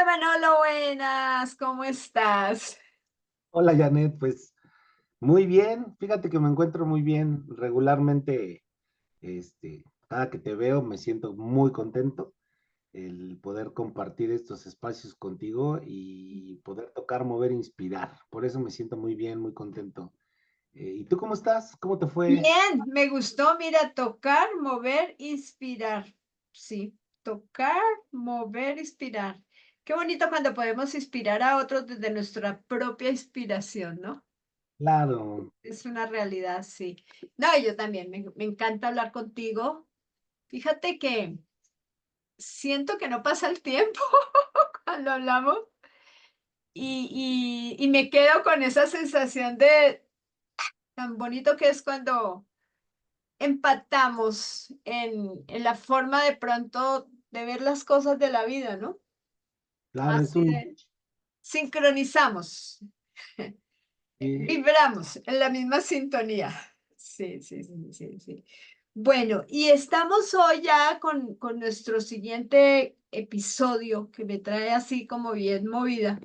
Hola Manolo, buenas, ¿cómo estás? Hola Janet, pues muy bien, fíjate que me encuentro muy bien regularmente, cada que te veo me siento muy contento el poder compartir estos espacios contigo y poder tocar, mover, inspirar. Por eso me siento muy bien, muy contento. ¿Y tú cómo estás? ¿Cómo te fue? Bien, me gustó, mira, tocar, mover, inspirar. Sí, tocar, mover, inspirar. Qué bonito cuando podemos inspirar a otros desde nuestra propia inspiración, ¿no? Claro, Es una realidad, sí. No, y yo también, me encanta hablar contigo. Fíjate que siento que no pasa el tiempo cuando hablamos y me quedo con esa sensación de tan bonito que es cuando empatamos en la forma de pronto de ver las cosas de la vida, ¿no? claro, es Así un... de sincronizamos, eh, vibramos en la misma sintonía. Sí, sí, sí, sí, sí. Bueno, y estamos hoy ya con nuestro siguiente episodio que me trae así como bien movida.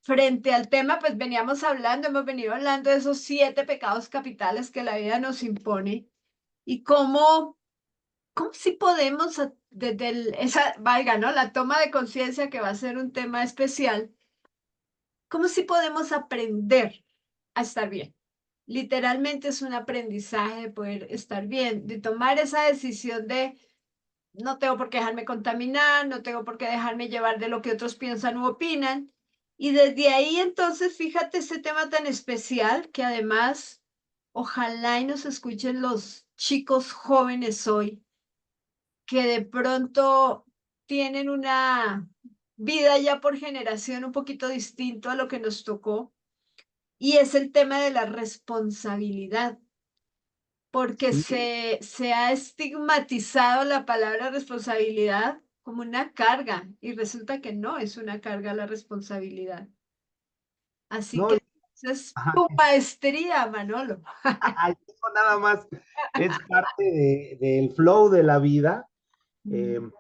Frente al tema, pues veníamos hablando, hemos venido hablando de esos 7 pecados capitales que la vida nos impone y cómo si podemos, desde esa, valga, ¿no? La toma de conciencia que va a ser un tema especial, cómo si podemos aprender a estar bien. Literalmente es un aprendizaje de poder estar bien, de tomar esa decisión de no tengo por qué dejarme contaminar, no tengo por qué dejarme llevar de lo que otros piensan u opinan. Y desde ahí entonces, fíjate este tema tan especial que además, ojalá y nos escuchen los chicos jóvenes hoy que de pronto tienen una vida ya por generación un poquito distinto a lo que nos tocó, y es el tema de la responsabilidad, porque sí, se ha estigmatizado la palabra responsabilidad como una carga, y resulta que no es una carga la responsabilidad. Así no, que es ajá, tu maestría, Manolo. eso nada más es parte del flow de la vida. Eh, Mm,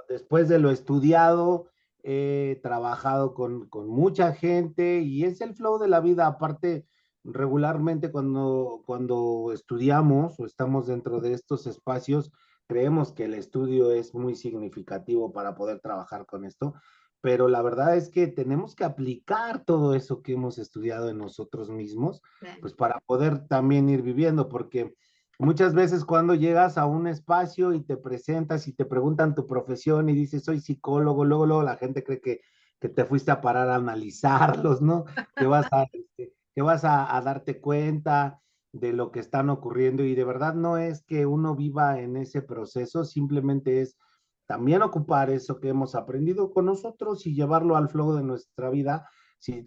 Después de lo estudiado, he trabajado con mucha gente y es el flow de la vida. Aparte, regularmente cuando estudiamos o estamos dentro de estos espacios, creemos que el estudio es muy significativo para poder trabajar con esto, pero la verdad es que tenemos que aplicar todo eso que hemos estudiado en nosotros mismos, sí. pues para poder también ir viviendo, porque muchas veces cuando llegas a un espacio y te presentas y te preguntan tu profesión y dices, soy psicólogo, luego la gente cree que te fuiste a parar a analizarlos, ¿no? Que vas a darte cuenta de lo que están ocurriendo y de verdad no es que uno viva en ese proceso, simplemente es también ocupar eso que hemos aprendido con nosotros y llevarlo al flow de nuestra vida. Si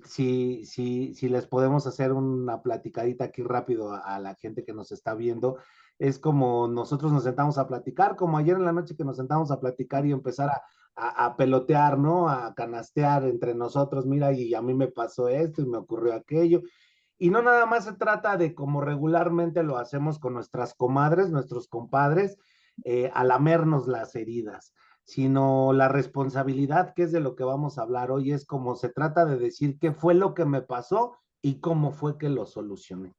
les podemos hacer una platicadita aquí rápido a la gente que nos está viendo, es como nosotros nos sentamos a platicar, como ayer en la noche que nos sentamos a platicar y empezar a pelotear, ¿no? A canastear entre nosotros, mira, y a mí me pasó esto y me ocurrió aquello. Y no nada más se trata de como regularmente lo hacemos con nuestras comadres, nuestros compadres, a lamernos las heridas, sino la responsabilidad, que es de lo que vamos a hablar hoy, es como se trata de decir qué fue lo que me pasó y cómo fue que lo solucioné,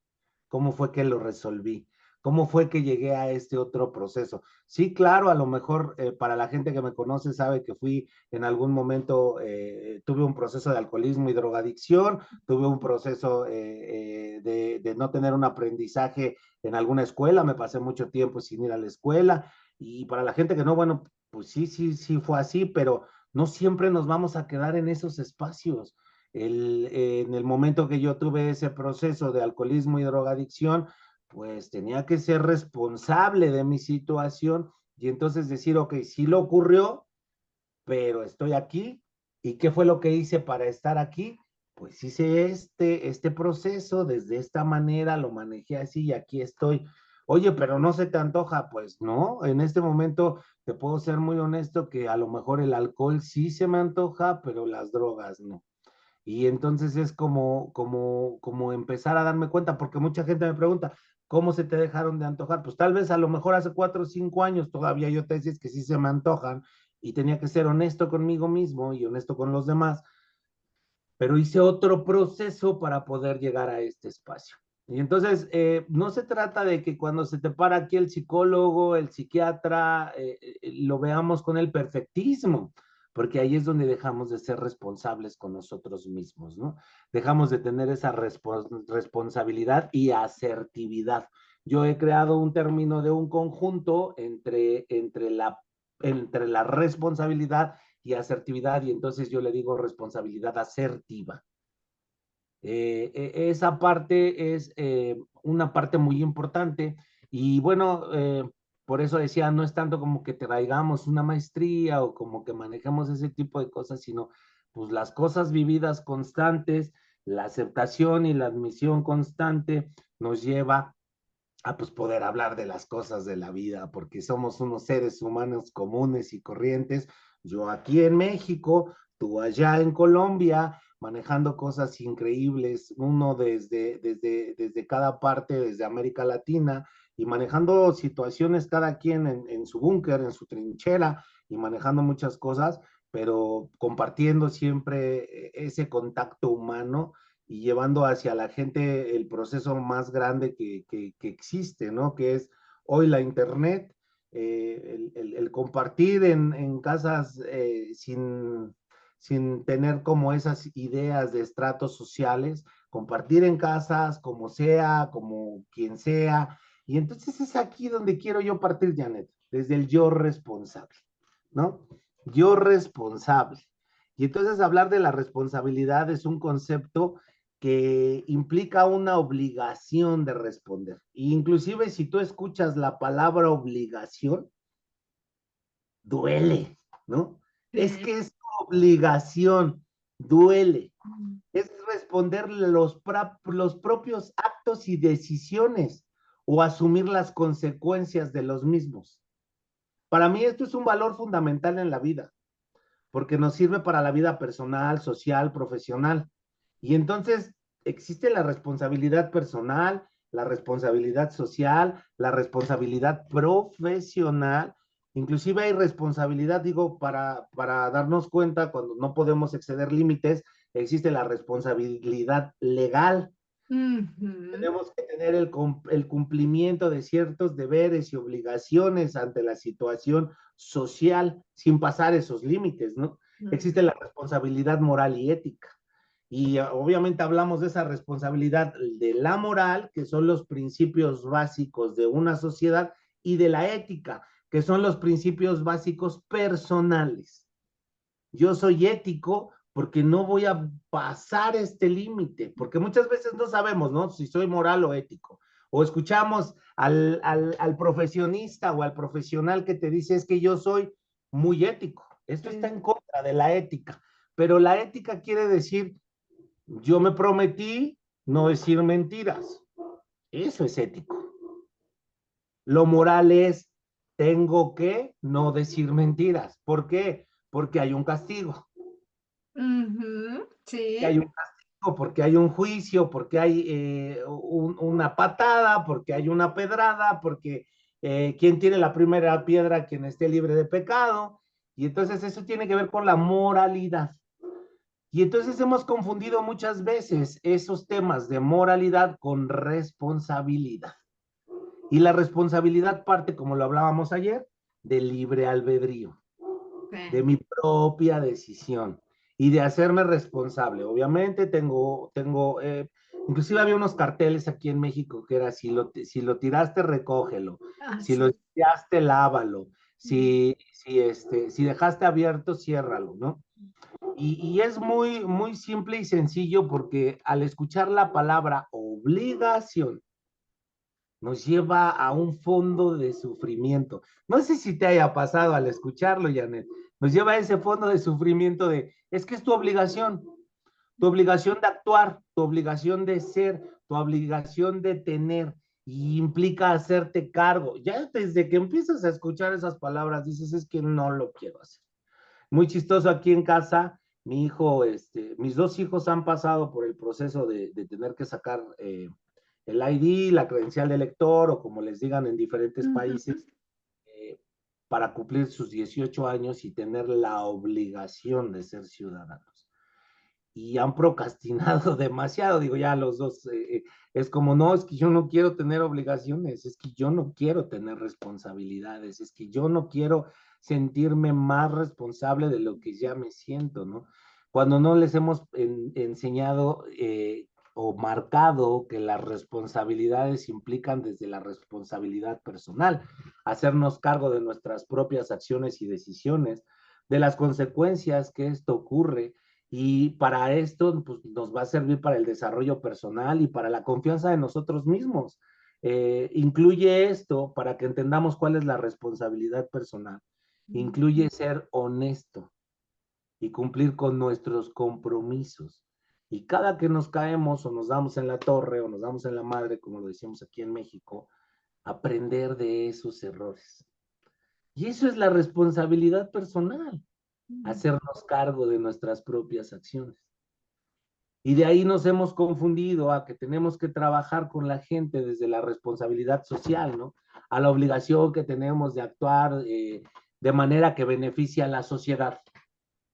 cómo fue que lo resolví, cómo fue que llegué a este otro proceso. Sí, claro, a lo mejor para la gente que me conoce sabe que fui en algún momento, tuve un proceso de alcoholismo y drogadicción, tuve un proceso de no tener un aprendizaje en alguna escuela, me pasé mucho tiempo sin ir a la escuela, y para la gente que no, bueno, pues sí, sí, sí fue así, pero no siempre nos vamos a quedar en esos espacios. En el momento que yo tuve ese proceso de alcoholismo y drogadicción, pues tenía que ser responsable de mi situación y entonces decir, ok, sí lo ocurrió, pero estoy aquí. ¿Y qué fue lo que hice para estar aquí? Pues hice este proceso desde esta manera, lo manejé así y aquí estoy. Oye, pero no se te antoja, pues no, en este momento te puedo ser muy honesto que a lo mejor el alcohol sí se me antoja, pero las drogas no. Y entonces es como empezar a darme cuenta, porque mucha gente me pregunta, ¿cómo se te dejaron de antojar? Pues tal vez a lo mejor hace 4 o 5 años todavía yo te decía que sí se me antojan, y tenía que ser honesto conmigo mismo y honesto con los demás, pero hice otro proceso para poder llegar a este espacio. Y entonces, no se trata de que cuando se te para aquí el psicólogo, el psiquiatra, lo veamos con el perfectismo, porque ahí es donde dejamos de ser responsables con nosotros mismos, ¿no? Dejamos de tener esa responsabilidad y asertividad. Yo he creado un término de un conjunto entre la responsabilidad y asertividad, y entonces yo le digo responsabilidad asertiva. Esa parte es una parte muy importante y bueno, por eso decía, no es tanto como que traigamos una maestría o como que manejemos ese tipo de cosas, sino pues las cosas vividas constantes, la aceptación y la admisión constante nos lleva a pues poder hablar de las cosas de la vida, porque somos unos seres humanos comunes y corrientes, yo aquí en México, tú allá en Colombia, manejando cosas increíbles, uno desde cada parte, desde América Latina, y manejando situaciones cada quien en su búnker, en su trinchera, y manejando muchas cosas, pero compartiendo siempre ese contacto humano y llevando hacia la gente el proceso más grande que existe, ¿no? Que es hoy la Internet, el compartir en casas sin tener como esas ideas de estratos sociales, compartir en casas como sea, como quien sea. Y entonces es aquí donde quiero yo partir, Janet, desde el yo responsable, ¿no? Yo responsable. Y entonces hablar de la responsabilidad es un concepto que implica una obligación de responder. Inclusive si tú escuchas la palabra obligación, duele, ¿no? Es Sí. que es obligación, duele. Mm. Es responder los propios actos y decisiones o asumir las consecuencias de los mismos. Para mí esto es un valor fundamental en la vida, porque nos sirve para la vida personal, social, profesional. Y entonces existe la responsabilidad personal, la responsabilidad social, la responsabilidad profesional, inclusive hay responsabilidad, digo, para darnos cuenta cuando no podemos exceder límites, existe la responsabilidad legal. Ujú. Tenemos que tener el cumplimiento de ciertos deberes y obligaciones ante la situación social sin pasar esos límites, ¿no? Mm. Existe la responsabilidad moral y ética. Y obviamente hablamos de esa responsabilidad de la moral, que son los principios básicos de una sociedad, y de la ética, que son los principios básicos personales. Yo soy ético porque no voy a pasar este límite, porque muchas veces no sabemos, ¿no? Si soy moral o ético. O escuchamos al profesionista o al profesional que te dice es que yo soy muy ético. Esto está Sí. en contra de la ética, pero la ética quiere decir, yo me prometí no decir mentiras. Eso es ético. Lo moral es, tengo que no decir mentiras. ¿Por qué? Porque hay un castigo. Ujú. Que hay Sí. un castigo, porque hay un juicio, porque hay una patada, porque hay una pedrada, porque quien tiene la primera piedra, quien esté libre de pecado. Y entonces eso tiene que ver con la moralidad. Y entonces hemos confundido muchas veces esos temas de moralidad con responsabilidad. Y la responsabilidad parte, como lo hablábamos ayer, del libre albedrío, de Sí. mi propia decisión y de hacerme responsable. Obviamente inclusive había unos carteles aquí en México que era, si lo tiraste, recógelo, Ah, si lo sí. tiraste, lávalo, Mm. si dejaste abierto, ciérralo, ¿no? Y es muy, muy simple y sencillo porque al escuchar la palabra obligación, nos lleva a un fondo de sufrimiento. No sé si te haya pasado al escucharlo, Janet. Nos lleva a ese fondo de sufrimiento de, es que es tu obligación de actuar, tu obligación de ser, tu obligación de tener, y implica hacerte cargo. Ya desde que empiezas a escuchar esas palabras, dices, es que no lo quiero hacer. Muy chistoso aquí en casa, mis dos hijos han pasado por el proceso de tener que sacar el ID, la credencial de lector o como les digan en diferentes Ujú. países. Eh, para cumplir sus 18 años y tener la obligación de ser ciudadanos. Y han procrastinado demasiado, digo, ya los dos, es como, no, es que yo no quiero tener obligaciones, es que yo no quiero tener responsabilidades, es que yo no quiero sentirme más responsable de lo que ya me siento, ¿no? Cuando no les hemos enseñado o marcado que las responsabilidades implican desde la responsabilidad personal, hacernos cargo de nuestras propias acciones y decisiones, de las consecuencias que esto ocurre, y para esto pues, nos va a servir para el desarrollo personal y para la confianza de nosotros mismos. Incluye esto para que entendamos cuál es la responsabilidad personal. Incluye ser honesto y cumplir con nuestros compromisos. Y cada que nos caemos o nos damos en la torre o nos damos en la madre, como lo decimos aquí en México, aprender de esos errores. Y eso es la responsabilidad personal, hacernos cargo de nuestras propias acciones. Y de ahí nos hemos confundido a que tenemos que trabajar con la gente desde la responsabilidad social, ¿no? A la obligación que tenemos de actuar de manera que beneficie a la sociedad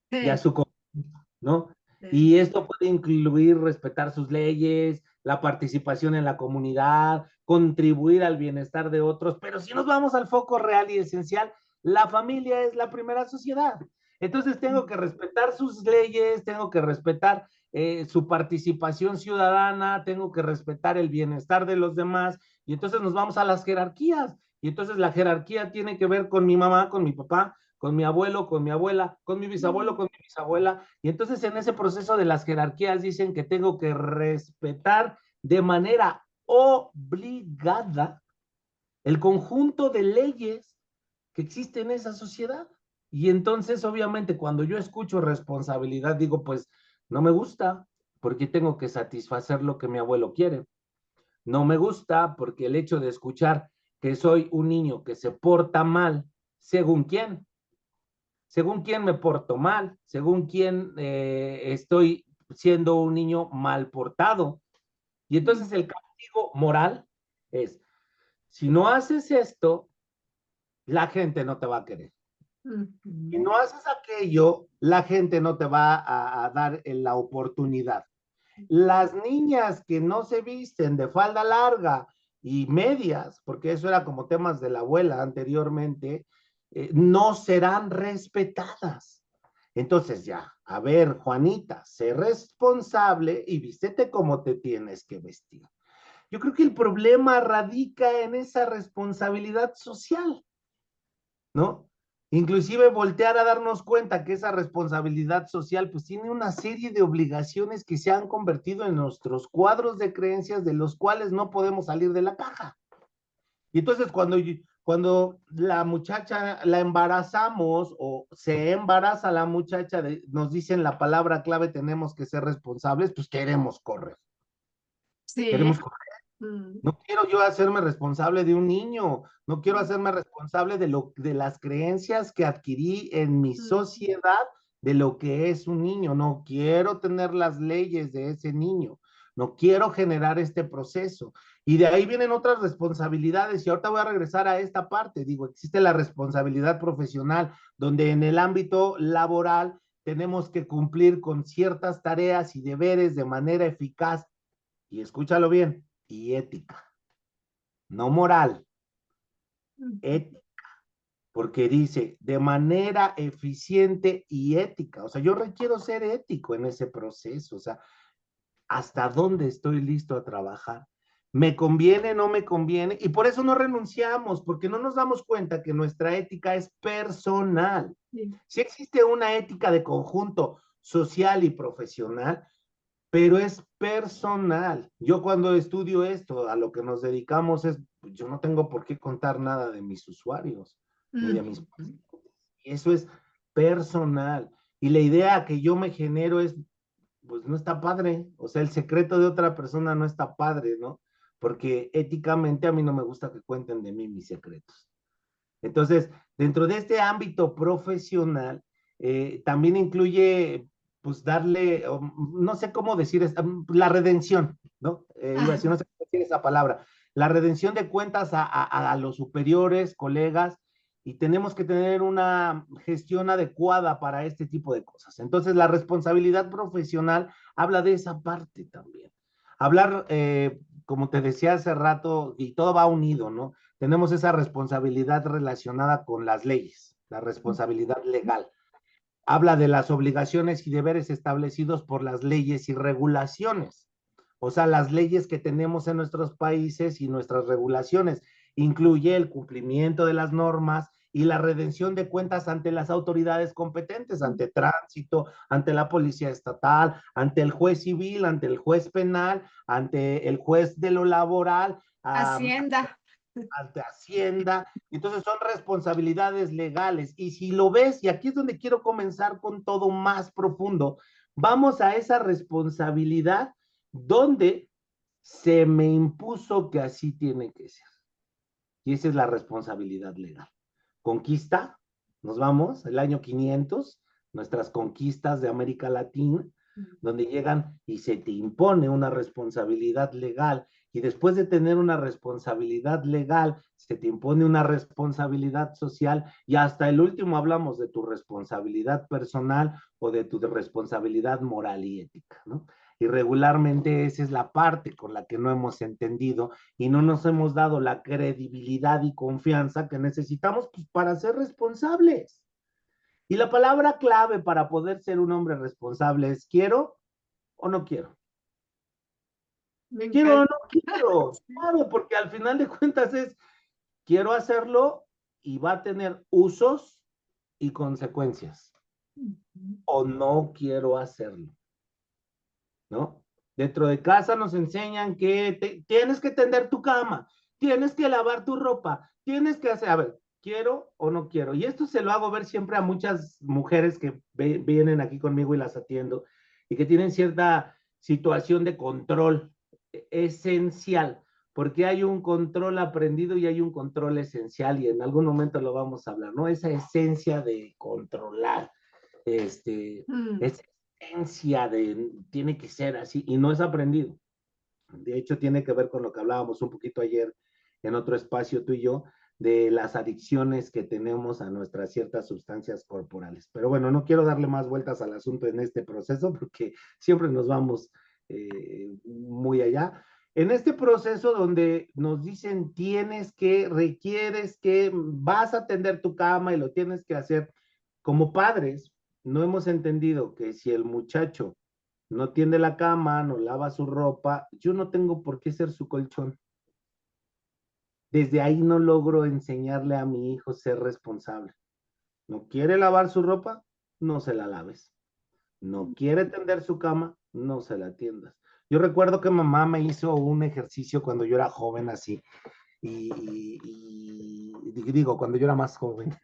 y a Sí, su conjunto, ¿no? sí. Y esto puede incluir respetar sus leyes, la participación en la comunidad, contribuir al bienestar de otros, pero si nos vamos al foco real y esencial, la familia es la primera sociedad. Entonces tengo que respetar sus leyes, tengo que respetar su participación ciudadana, tengo que respetar el bienestar de los demás, y entonces nos vamos a las jerarquías, y entonces la jerarquía tiene que ver con mi mamá, con mi papá, con mi abuelo, con mi abuela, con mi bisabuelo, con mi bisabuela, y entonces en ese proceso de las jerarquías dicen que tengo que respetar de manera obligada el conjunto de leyes que existen en esa sociedad. Y entonces, obviamente, cuando yo escucho responsabilidad, digo, pues no me gusta porque tengo que satisfacer lo que mi abuelo quiere. No me gusta porque el hecho de escuchar que soy un niño que se porta mal, según quién me porto mal, según quién estoy siendo un niño mal portado. Y entonces el castigo moral es, si no haces esto, la gente no te va a querer. Si no haces aquello, la gente no te va a dar la oportunidad. Las niñas que no se visten de falda larga y medias, porque eso era como temas de la abuela anteriormente, no serán respetadas. Entonces ya, a ver, Juanita, sé responsable y vístete como te tienes que vestir. Yo creo que el problema radica en esa responsabilidad social, ¿no? Inclusive voltear a darnos cuenta que esa responsabilidad social pues tiene una serie de obligaciones que se han convertido en nuestros cuadros de creencias de los cuales no podemos salir de la caja. Y entonces cuando la muchacha la embarazamos o se embaraza la muchacha, nos dicen la palabra clave, tenemos que ser responsables, pues queremos correr. Sí. Queremos No quiero yo hacerme responsable de un niño, no quiero hacerme responsable de las creencias que adquirí en mi sociedad de lo que es un niño, no quiero tener las leyes de ese niño, no quiero generar este proceso. Y de ahí vienen otras responsabilidades y ahorita voy a regresar a esta parte, digo, existe la responsabilidad profesional, donde en el ámbito laboral tenemos que cumplir con ciertas tareas y deberes de manera eficaz, y escúchalo bien, y ética, no moral, ética, porque dice de manera eficiente y ética. O sea, yo requiero ser ético en ese proceso, o sea, hasta dónde estoy listo a trabajar. ¿Me conviene, no me conviene? Y por eso no renunciamos, porque no nos damos cuenta que nuestra ética es personal. Sí existe una ética de conjunto social y profesional, pero es personal. Yo cuando estudio esto, a lo que nos dedicamos es, pues, yo no tengo por qué contar nada de mis usuarios, ni de mis pacientes. Y eso es personal. Y la idea que yo me genero es, pues no está padre. O sea, el secreto de otra persona no está padre, ¿no? Porque éticamente a mí no me gusta que cuenten de mí mis secretos. Entonces, dentro de este ámbito profesional, también incluye, pues, darle, no sé cómo decir, la redención, ¿no? Iba a decir, no sé cómo decir esa palabra, la redención de cuentas a los superiores, colegas, y tenemos que tener una gestión adecuada para este tipo de cosas. Entonces, la responsabilidad profesional habla de esa parte también. Hablar, como te decía hace rato, y todo va unido, ¿no? Tenemos esa responsabilidad relacionada con las leyes, la responsabilidad legal. Habla de las obligaciones y deberes establecidos por las leyes y regulaciones. O sea, las leyes que tenemos en nuestros países y nuestras regulaciones. Incluye el cumplimiento de las normas y la redención de cuentas ante las autoridades competentes, ante tránsito, ante la policía estatal, ante el juez civil, ante el juez penal, ante el juez de lo laboral, Hacienda. ante Hacienda. Entonces son responsabilidades legales. Y si lo ves, y aquí es donde quiero comenzar con todo más profundo, vamos a esa responsabilidad donde se me impuso que así tiene que ser. Y esa es la responsabilidad legal. Conquista, nos vamos, el año 500, nuestras conquistas de América Latina, donde llegan y se te impone una responsabilidad legal, y después de tener una responsabilidad legal, se te impone una responsabilidad social, y hasta el último hablamos de tu responsabilidad personal o de tu responsabilidad moral y ética, ¿no? Y regularmente esa es la parte con la que no hemos entendido y no nos hemos dado la credibilidad y confianza que necesitamos, pues, para ser responsables. Y la palabra clave para poder ser un hombre responsable es ¿quiero o no quiero? Me ¿Quiero o encanta. no quiero? Sí. Claro, porque al final de cuentas es quiero hacerlo y va a tener usos y consecuencias, o no quiero hacerlo, ¿no? Dentro de casa nos enseñan que tienes que tender tu cama, tienes que lavar tu ropa, tienes que hacer, a ver, ¿quiero o no quiero? Y esto se lo hago ver siempre a muchas mujeres que vienen aquí conmigo y las atiendo y que tienen cierta situación de control esencial, porque hay un control aprendido y hay un control esencial y en algún momento lo vamos a hablar, ¿no? Esa esencia de controlar, Mm. esa esencia de tiene que ser así y no es aprendido. De hecho, tiene que ver con lo que hablábamos un poquito ayer en otro espacio tú y yo, de las adicciones que tenemos a nuestras ciertas sustancias corporales. Pero bueno, no quiero darle más vueltas al asunto en este proceso porque siempre nos vamos muy allá. En este proceso donde nos dicen tienes que, requieres que, vas a tender tu cama y lo tienes que hacer, como padres, no hemos entendido que si el muchacho no tiende la cama, no lava su ropa, yo no tengo por qué ser su colchón. Desde ahí no logro enseñarle a mi hijo ser responsable. No quiere lavar su ropa, no se la laves. No quiere tender su cama, no se la tiendas. Yo recuerdo que mamá me hizo un ejercicio cuando yo era joven así, y digo, cuando yo era más joven.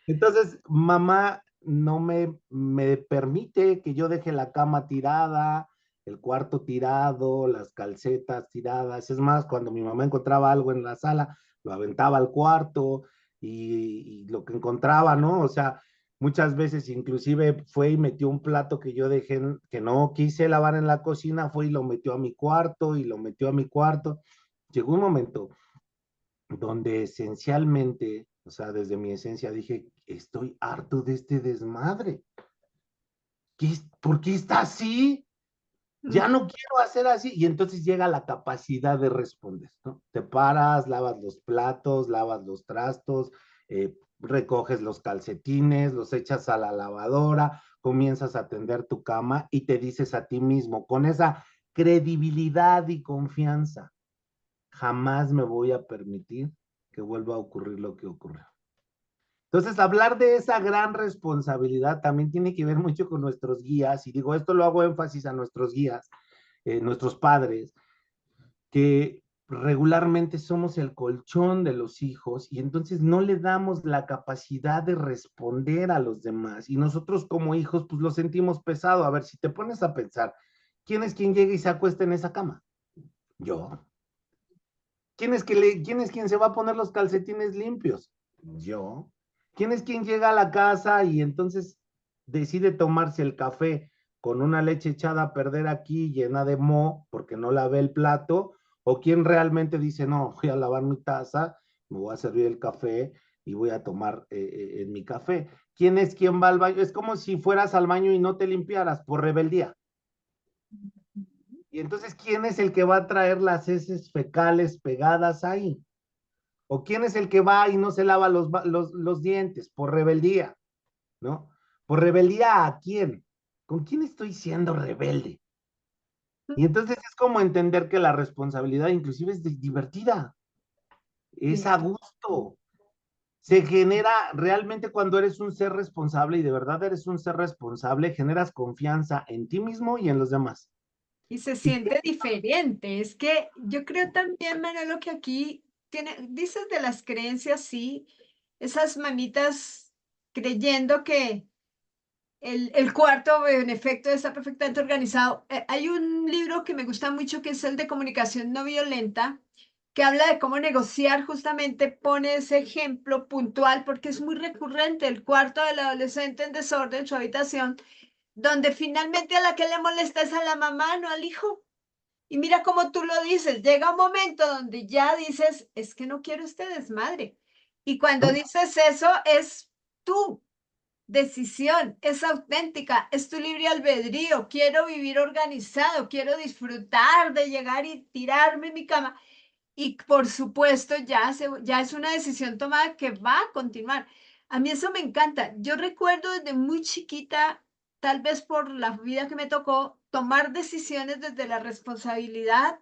Entonces, mamá no me permite que yo deje la cama tirada, el cuarto tirado, las calcetas tiradas. Es más, cuando mi mamá encontraba algo en la sala, lo aventaba al cuarto y lo que encontraba, ¿no? O sea, muchas veces inclusive fue y metió un plato que yo dejé, que no quise lavar en la cocina, fue y lo metió a mi cuarto y lo metió a mi cuarto. Llegó un momento donde esencialmente, o sea, desde mi esencia dije, estoy harto de este desmadre. ¿Por qué está así? Ya no quiero hacer así. Y entonces llega la capacidad de responder, ¿no? Te paras, lavas los platos, lavas los trastos, recoges los calcetines, los echas a la lavadora, comienzas a tender tu cama y te dices a ti mismo, con esa credibilidad y confianza, jamás me voy a permitir que vuelva a ocurrir lo que ocurrió. Entonces, hablar de esa gran responsabilidad también tiene que ver mucho con nuestros guías, y digo, esto lo hago énfasis a nuestros guías, nuestros padres, que regularmente somos el colchón de los hijos y entonces no le damos la capacidad de responder a los demás. Y nosotros como hijos, pues lo sentimos pesado. A ver, si te pones a pensar, ¿quién es quien llega y se acuesta en esa cama? Yo. ¿Quién es quien se va a poner los calcetines limpios? Yo. ¿Quién es quien llega a la casa y entonces decide tomarse el café con una leche echada a perder aquí, llena de moho, porque no lavé el plato? ¿O quién realmente dice, no, voy a lavar mi taza me voy a servir el café y voy a tomar en mi café. ¿Quién es quien va al baño? Es como si fueras al baño y no te limpiaras por rebeldía. Y entonces, ¿quién es el que va a traer las heces fecales pegadas ahí? ¿O quién es el que va y no se lava los dientes por rebeldía? ¿No? ¿Por rebeldía a quién? ¿Con quién estoy siendo rebelde? Y entonces es como entender que la responsabilidad inclusive es divertida, es Sí. a gusto. Se genera realmente cuando eres un ser responsable y de verdad eres un ser responsable, generas confianza en ti mismo y en los demás. Y se Y siente diferente. Es que yo creo también, Manolo, que aquí dices de las creencias, sí, esas mamitas creyendo que el cuarto, en efecto, está perfectamente organizado. Hay un libro que me gusta mucho que es el de comunicación no violenta, que habla de cómo negociar, justamente pone ese ejemplo puntual, porque es muy recurrente el cuarto del adolescente en desorden, su habitación, donde finalmente a la que le molesta es a la mamá, no al hijo. Y mira cómo tú lo dices, llega un momento donde ya dices, es que no quiero este desmadre. Y cuando ¿no? dices eso, es tu decisión, es auténtica, es tu libre albedrío. Quiero vivir organizado, quiero disfrutar de llegar y tirarme en mi cama. Y por supuesto, ya es una decisión tomada que va a continuar. A mí eso me encanta. Yo recuerdo desde muy chiquita, tal vez por la vida que me tocó, tomar decisiones desde la responsabilidad,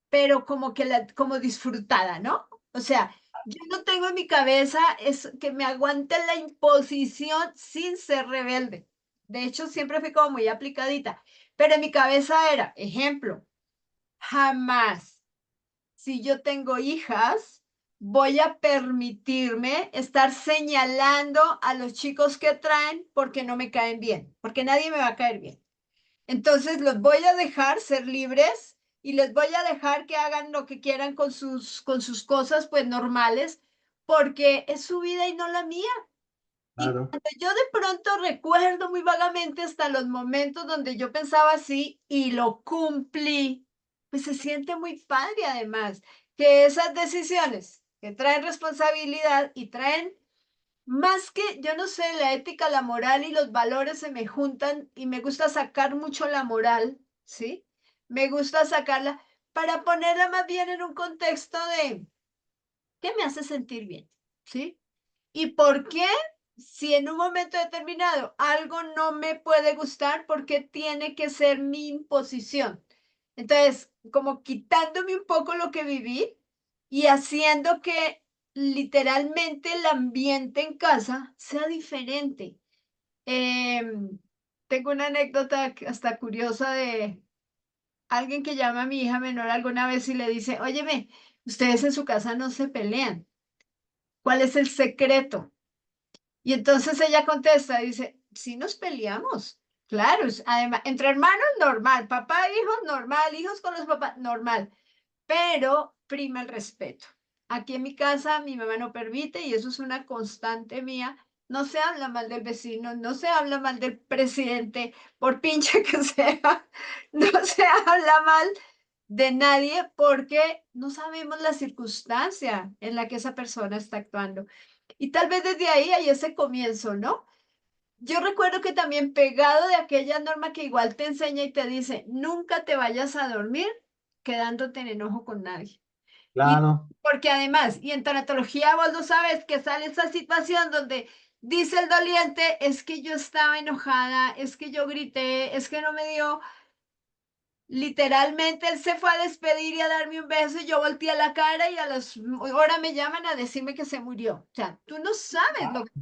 pero como que como disfrutada, ¿no? O sea, yo no tengo en mi cabeza es que me aguante la imposición sin ser rebelde. De hecho, siempre fui como muy aplicadita, pero en mi cabeza era, ejemplo, jamás, si yo tengo hijas, voy a permitirme estar señalando a los chicos que traen porque no me caen bien, porque nadie me va a caer bien. Entonces los voy a dejar ser libres y les voy a dejar que hagan lo que quieran con sus cosas pues normales, porque es su vida y no la mía. Y Claro, cuando yo de pronto recuerdo muy vagamente hasta los momentos donde yo pensaba así y lo cumplí, pues se siente muy padre además que esas decisiones que traen responsabilidad y traen más que, yo no sé, la ética, la moral y los valores se me juntan y me gusta sacar mucho la moral, ¿sí? Me gusta sacarla para ponerla más bien en un contexto de qué me hace sentir bien, ¿sí? ¿Y por qué? Si en un momento determinado algo no me puede gustar, ¿por qué tiene que ser mi imposición? Entonces, como quitándome un poco lo que viví y haciendo que literalmente el ambiente en casa sea diferente. Em, Tengo una anécdota hasta curiosa de alguien que llama a mi hija menor alguna vez y le dice, óyeme, ustedes en su casa no se pelean. ¿Cuál es el secreto? Y entonces ella contesta, dice, sí nos peleamos. Claro, además, entre hermanos, normal, papá, hijos, normal, hijos con los papás, normal, pero prima el respeto. Aquí en mi casa mi mamá no permite, y eso es una constante mía, no se habla mal del vecino, no se habla mal del presidente, por pinche que sea, no se habla mal de nadie porque no sabemos la circunstancia en la que esa persona está actuando. Y tal vez desde ahí hay ese comienzo, ¿no? Yo recuerdo que también pegado de aquella norma que igual te enseña y te dice, nunca te vayas a dormir quedándote en enojo con nadie. Y claro. porque además, y en tanatología vos lo sabes, que sale esa situación donde dice el doliente, es que yo estaba enojada, es que yo grité, es que no me dio. Literalmente él se fue a despedir y a darme un beso y yo volteé la cara y a las horas me llaman a decirme que se murió. O sea, tú no sabes lo que...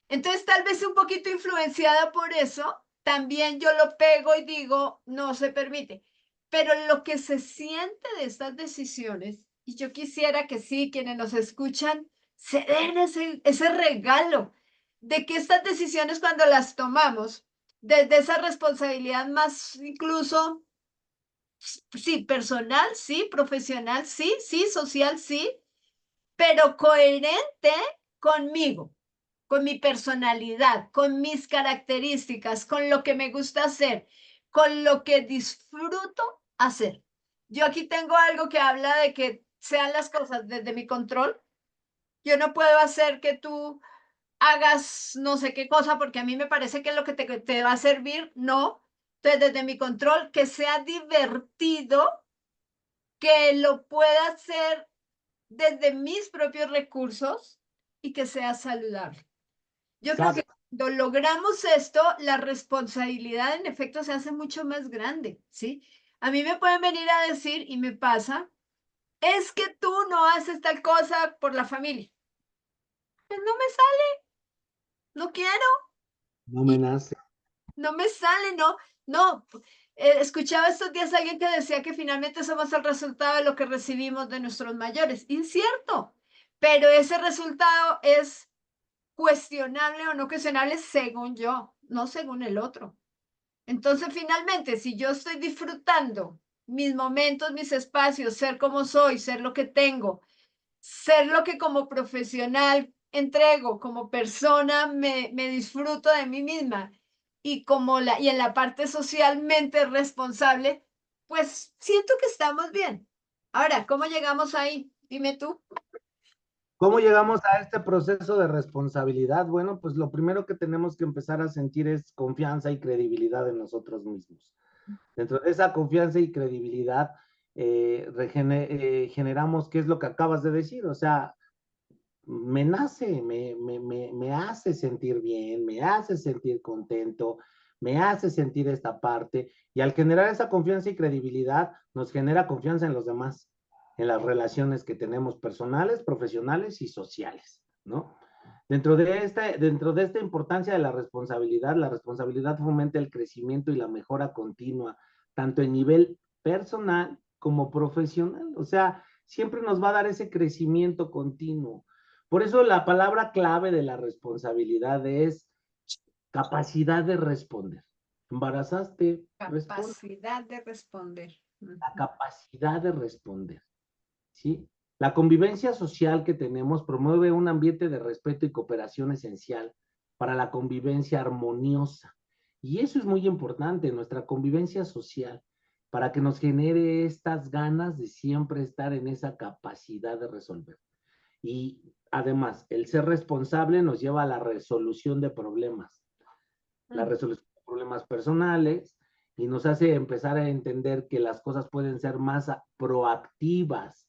Entonces, tal vez un poquito influenciada por eso, también yo lo pego y digo, no se permite. Pero lo que se siente de estas decisiones, y yo quisiera que sí, quienes nos escuchan, se den ese regalo de que estas decisiones cuando las tomamos, desde esa responsabilidad más incluso sí, personal, sí, profesional, sí, sí, social, sí, pero coherente conmigo, con mi personalidad, con mis características, con lo que me gusta hacer, con lo que disfruto hacer. Yo aquí tengo algo que habla de que sean las cosas desde mi control. Yo no puedo hacer que tú hagas no sé qué cosa porque a mí me parece que es lo que te va a servir, no. Entonces, desde mi control, que sea divertido, que lo pueda hacer desde mis propios recursos y que sea saludable. Yo creo que Exacto. cuando logramos esto, la responsabilidad en efecto se hace mucho más grande, ¿sí? A mí me pueden venir a decir, y me pasa, es que tú no haces tal cosa por la familia. Pues no me sale, no quiero No me y nace. no me sale, no, no. Escuchaba estos días a alguien que decía que finalmente somos el resultado de lo que recibimos de nuestros mayores. Incierto, pero ese resultado es cuestionable o no cuestionable según yo, no según el otro. Entonces, finalmente, si yo estoy disfrutando mis momentos, mis espacios, ser como soy, ser lo que tengo, ser lo que como profesional entrego, como persona me disfruto de mí misma y en la parte socialmente responsable, pues siento que estamos bien. Ahora, ¿cómo llegamos ahí? Dime tú. ¿Cómo llegamos a este proceso de responsabilidad? Bueno, pues lo primero que tenemos que empezar a sentir es confianza y credibilidad en nosotros mismos. Dentro de esa confianza y credibilidad, generamos qué es lo que acabas de decir, o sea, me nace, me hace sentir bien, me hace sentir contento, me hace sentir esta parte, y al generar esa confianza y credibilidad, nos genera confianza en los demás, en las relaciones que tenemos personales, profesionales y sociales, ¿no? Dentro de esta importancia de la responsabilidad fomenta el crecimiento y la mejora continua, tanto en nivel personal como profesional. O sea, siempre nos va a dar ese crecimiento continuo. Por eso la palabra clave de la responsabilidad es capacidad de responder. Embarazaste, responde. Capacidad de responder. La Ujú. capacidad de responder. ¿Sí? La convivencia social que tenemos promueve un ambiente de respeto y cooperación esencial para la convivencia armoniosa. Y eso es muy importante, nuestra convivencia social, para que nos genere estas ganas de siempre estar en esa capacidad de resolver. Y además, el ser responsable nos lleva a la resolución de problemas, la Mm. resolución de problemas personales, y nos hace empezar a entender que las cosas pueden ser más proactivas,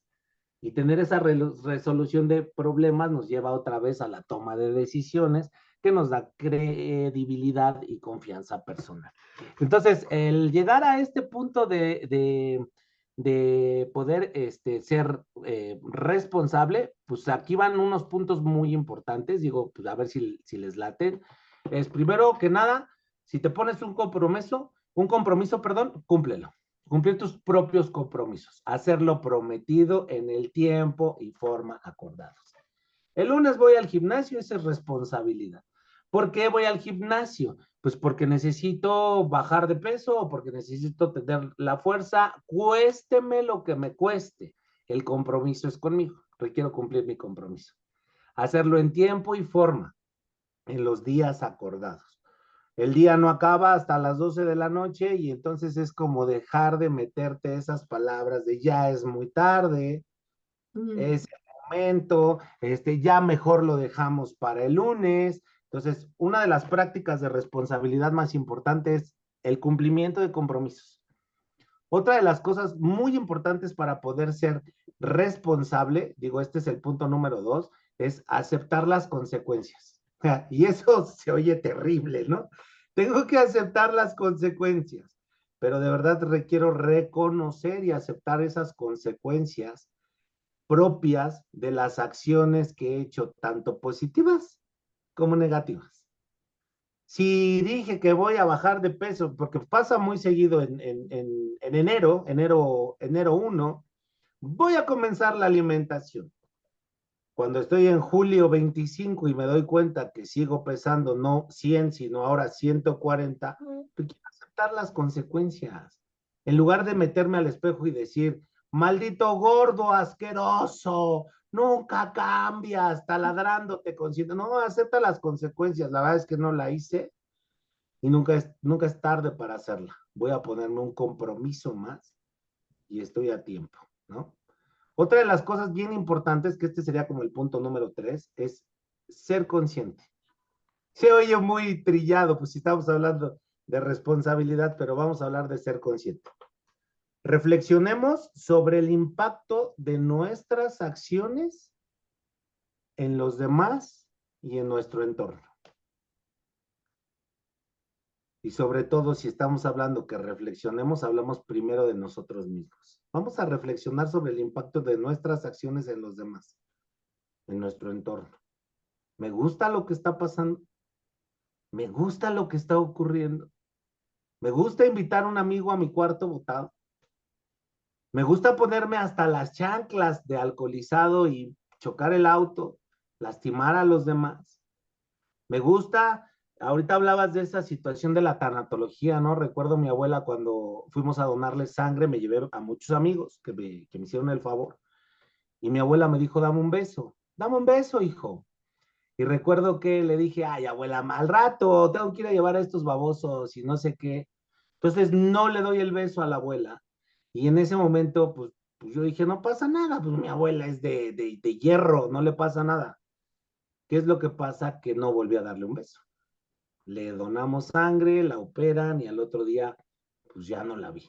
y tener esa resolución de problemas nos lleva otra vez a la toma de decisiones que nos da credibilidad y confianza personal. Entonces, el llegar a este punto de poder ser responsable, pues aquí van unos puntos muy importantes, digo, pues a ver si les laten. Es primero que nada, si te pones un compromiso, perdón, cúmplelo. Cumplir tus propios compromisos, hacerlo prometido en el tiempo y forma acordados. El lunes voy al gimnasio, esa es responsabilidad. ¿Por qué voy al gimnasio? Pues porque necesito bajar de peso o porque necesito tener la fuerza, cuésteme lo que me cueste. El compromiso es conmigo, requiero cumplir mi compromiso. Hacerlo en tiempo y forma, en los días acordados. El día no acaba hasta las 12 de la noche y entonces es como dejar de meterte esas palabras de ya es muy tarde, Mm. es el momento, ya mejor lo dejamos para el lunes. Entonces, una de las prácticas de responsabilidad más importantes es el cumplimiento de compromisos. Otra de las cosas muy importantes para poder ser responsable, digo, este es el punto número 2, es aceptar las consecuencias. Y eso se oye terrible, ¿no? Tengo que aceptar las consecuencias, pero de verdad requiero reconocer y aceptar esas consecuencias propias de las acciones que he hecho, tanto positivas como negativas. Si dije que voy a bajar de peso, porque pasa muy seguido en enero 1, voy a comenzar la alimentación. Cuando estoy en julio 25 y me doy cuenta que sigo pesando no 100, sino ahora 140, pues quiero aceptar las consecuencias. En lugar de meterme al espejo y decir, maldito gordo, asqueroso, nunca cambias, taladrándote consciente. No, acepta las consecuencias. La verdad es que no la hice y nunca es tarde para hacerla. Voy a ponerme un compromiso más y estoy a tiempo, ¿no? Otra de las cosas bien importantes, que este sería como el punto número 3, es ser consciente. Se oye muy trillado, pues si estamos hablando de responsabilidad, pero vamos a hablar de ser consciente. Reflexionemos sobre el impacto de nuestras acciones en los demás y en nuestro entorno. Y sobre todo, si estamos hablando que reflexionemos, hablamos primero de nosotros mismos. Vamos a reflexionar sobre el impacto de nuestras acciones en los demás, en nuestro entorno. ¿Me gusta lo que está pasando? ¿Me gusta lo que está ocurriendo? ¿Me gusta invitar a un amigo a mi cuarto botado? ¿Me gusta ponerme hasta las chanclas de alcoholizado y chocar el auto, lastimar a los demás? Me gusta, ahorita hablabas de esa situación de la tanatología, ¿no? Recuerdo a mi abuela cuando fuimos a donarle sangre, me llevé a muchos amigos que me hicieron el favor. Y mi abuela me dijo, dame un beso, hijo. Y recuerdo que le dije, ay, abuela, al rato, tengo que ir a llevar a estos babosos y no sé qué. Entonces no le doy el beso a la abuela. Y en ese momento, pues yo dije, no pasa nada, pues mi abuela es de hierro, no le pasa nada. ¿Qué es lo que pasa? Que no volví a darle un beso. Le donamos sangre, la operan y al otro día, pues ya no la vi.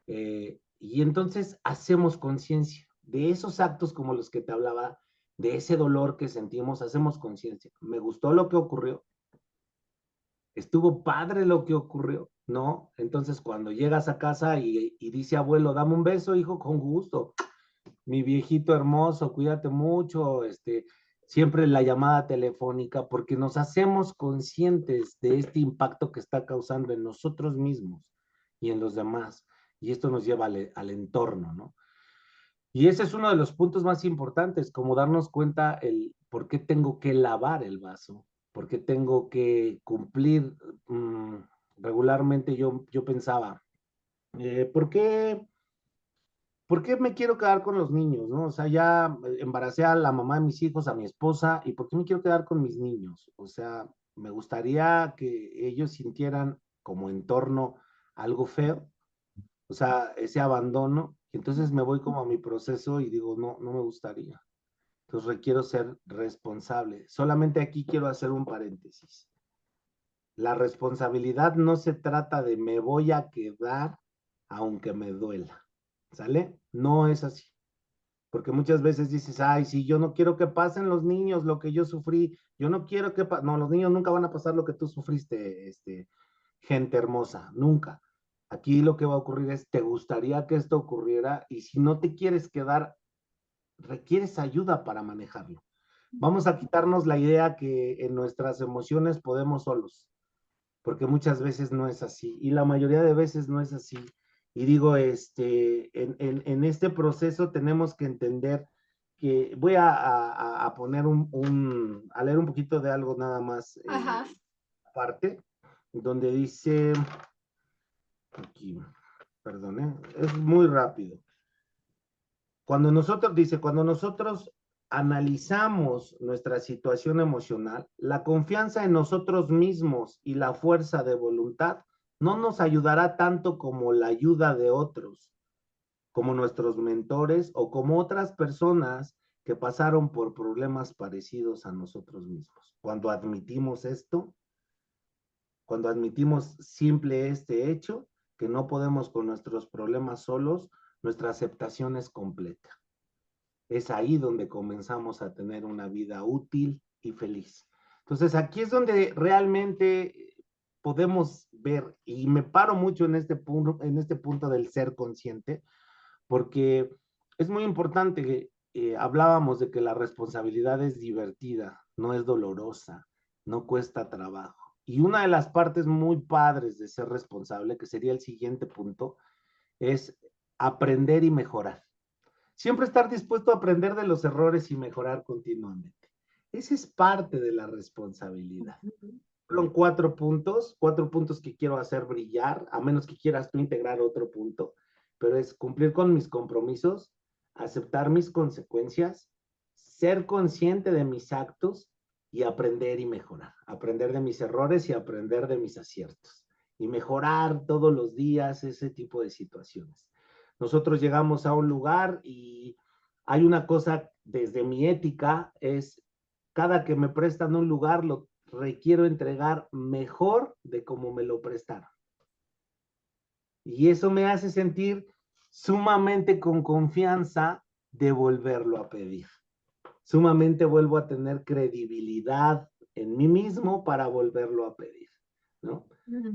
Y entonces hacemos conciencia de esos actos como los que te hablaba, de ese dolor que sentimos, hacemos conciencia. Me gustó lo que ocurrió, estuvo padre lo que ocurrió, ¿no? Entonces cuando llegas a casa y dice abuelo, dame un beso, hijo, con gusto. Mi viejito hermoso, cuídate mucho, siempre la llamada telefónica, porque nos hacemos conscientes de este impacto que está causando en nosotros mismos y en los demás. Y esto nos lleva al entorno, ¿no? Y ese es uno de los puntos más importantes, como darnos cuenta el por qué tengo que lavar el vaso, por qué tengo que cumplir. Regularmente yo pensaba, ¿por qué me quiero quedar con los niños, no? O sea, ya embaracé a la mamá de mis hijos, a mi esposa, ¿y por qué me quiero quedar con mis niños? O sea, me gustaría que ellos sintieran como entorno algo feo, o sea, ese abandono, y entonces me voy como a mi proceso y digo, no, no me gustaría. Entonces requiero ser responsable. Solamente aquí quiero hacer un paréntesis. La responsabilidad no se trata de me voy a quedar aunque me duela, ¿sale? No es así. Porque muchas veces dices, ay, sí, yo no quiero que pasen los niños lo que yo sufrí, yo no quiero que, no, los niños nunca van a pasar lo que tú sufriste, gente hermosa, nunca. Aquí lo que va a ocurrir es, te gustaría que esto ocurriera y si no te quieres quedar, requieres ayuda para manejarlo. Vamos a quitarnos la idea que en nuestras emociones podemos solos, porque muchas veces no es así y la mayoría de veces no es así. Y digo, en este proceso tenemos que entender que voy a poner a leer un poquito de algo nada más Ajá. aparte, donde dice, aquí, perdón, es muy rápido. Cuando nosotros analizamos nuestra situación emocional, la confianza en nosotros mismos y la fuerza de voluntad no nos ayudará tanto como la ayuda de otros, como nuestros mentores o como otras personas que pasaron por problemas parecidos a nosotros mismos. Cuando admitimos esto, cuando admitimos simple este hecho, que no podemos con nuestros problemas solos, nuestra aceptación es completa. Es ahí donde comenzamos a tener una vida útil y feliz. Entonces, aquí es donde realmente podemos ver, y me paro mucho en este punto del ser consciente, porque es muy importante que hablábamos de que la responsabilidad es divertida, no es dolorosa, no cuesta trabajo. Y una de las partes muy padres de ser responsable, que sería el siguiente punto, es aprender y mejorar. Siempre estar dispuesto a aprender de los errores y mejorar continuamente. Esa es parte de la responsabilidad. Fueron cuatro puntos que quiero hacer brillar, a menos que quieras tú integrar otro punto, pero es cumplir con mis compromisos, aceptar mis consecuencias, ser consciente de mis actos y aprender y mejorar. Aprender de mis errores y aprender de mis aciertos. Y mejorar todos los días ese tipo de situaciones. Nosotros llegamos a un lugar y hay una cosa desde mi ética, es cada que me prestan un lugar, lo requiero entregar mejor de como me lo prestaron. Y eso me hace sentir sumamente con confianza de volverlo a pedir. Sumamente vuelvo a tener credibilidad en mí mismo para volverlo a pedir, ¿no?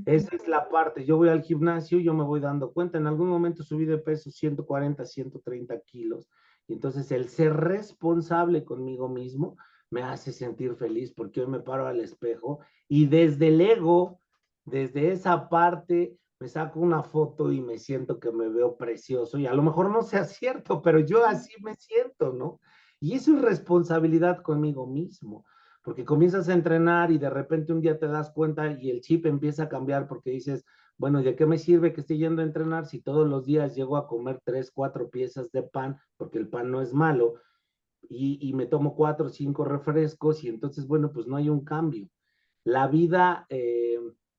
Esa es la parte. Yo voy al gimnasio, yo me voy dando cuenta. En algún momento subí de peso 140, 130 kilos. Y entonces el ser responsable conmigo mismo me hace sentir feliz porque hoy me paro al espejo y desde el ego, desde esa parte, me saco una foto y me siento que me veo precioso. Y a lo mejor no sea cierto, pero yo así me siento, ¿no? Y eso es responsabilidad conmigo mismo, porque comienzas a entrenar y de repente un día te das cuenta y el chip empieza a cambiar porque dices, bueno, ¿de qué me sirve que esté yendo a entrenar si todos los días llego a comer 3, 4 piezas de pan, porque el pan no es malo, y me tomo 4, 5 refrescos y entonces, bueno, pues no hay un cambio. La vida,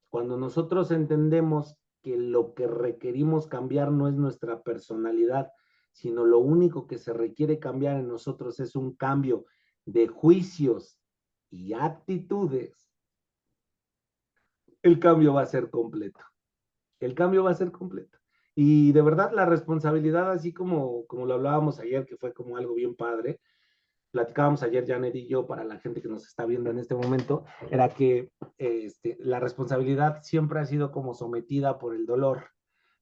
cuando nosotros entendemos que lo que requerimos cambiar no es nuestra personalidad, sino lo único que se requiere cambiar en nosotros es un cambio de juicios y actitudes, el cambio va a ser completo. El cambio va a ser completo. Y de verdad la responsabilidad, así como lo hablábamos ayer, que fue como algo bien padre, platicábamos ayer Janet y yo, para la gente que nos está viendo en este momento, era que la responsabilidad siempre ha sido como sometida por el dolor,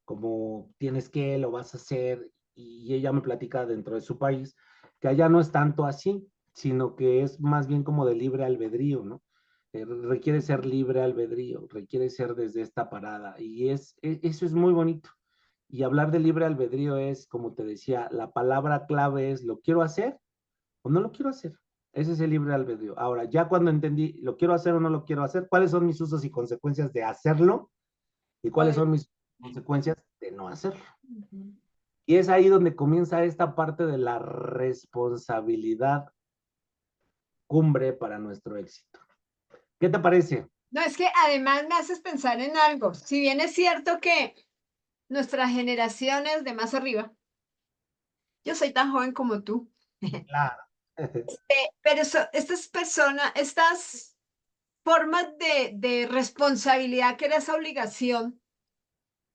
como tienes que, lo vas a hacer, y ella me platica dentro de su país, que allá no es tanto así, sino que es más bien como de libre albedrío, ¿no? Requiere ser libre albedrío, requiere ser desde esta parada, y eso es muy bonito. Y hablar de libre albedrío es, como te decía, la palabra clave es, ¿lo quiero hacer o no lo quiero hacer? Ese es el libre albedrío. Ahora, ya cuando entendí, ¿lo quiero hacer o no lo quiero hacer? ¿Cuáles son mis usos y consecuencias de hacerlo? ¿Y cuáles son mis consecuencias de no hacerlo? Y es ahí donde comienza esta parte de la responsabilidad cumbre para nuestro éxito. ¿Qué te parece? No, es que además me haces pensar en algo. Si bien es cierto que nuestras generaciones de más arriba, yo soy tan joven como tú, Claro. pero estas personas, estas formas de responsabilidad que era esa obligación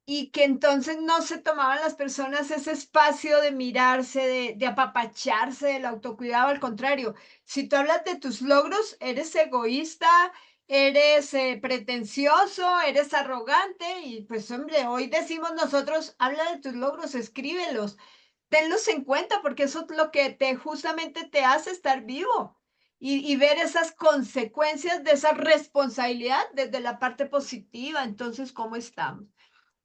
y que entonces no se tomaban las personas ese espacio de mirarse, de apapacharse, del autocuidado, al contrario, si tú hablas de tus logros, eres egoísta, eres pretencioso, eres arrogante y pues hombre, hoy decimos nosotros, habla de tus logros, escríbelos, tenlos en cuenta porque eso es lo que te justamente te hace estar vivo y ver esas consecuencias de esa responsabilidad desde la parte positiva. Entonces, ¿cómo estamos?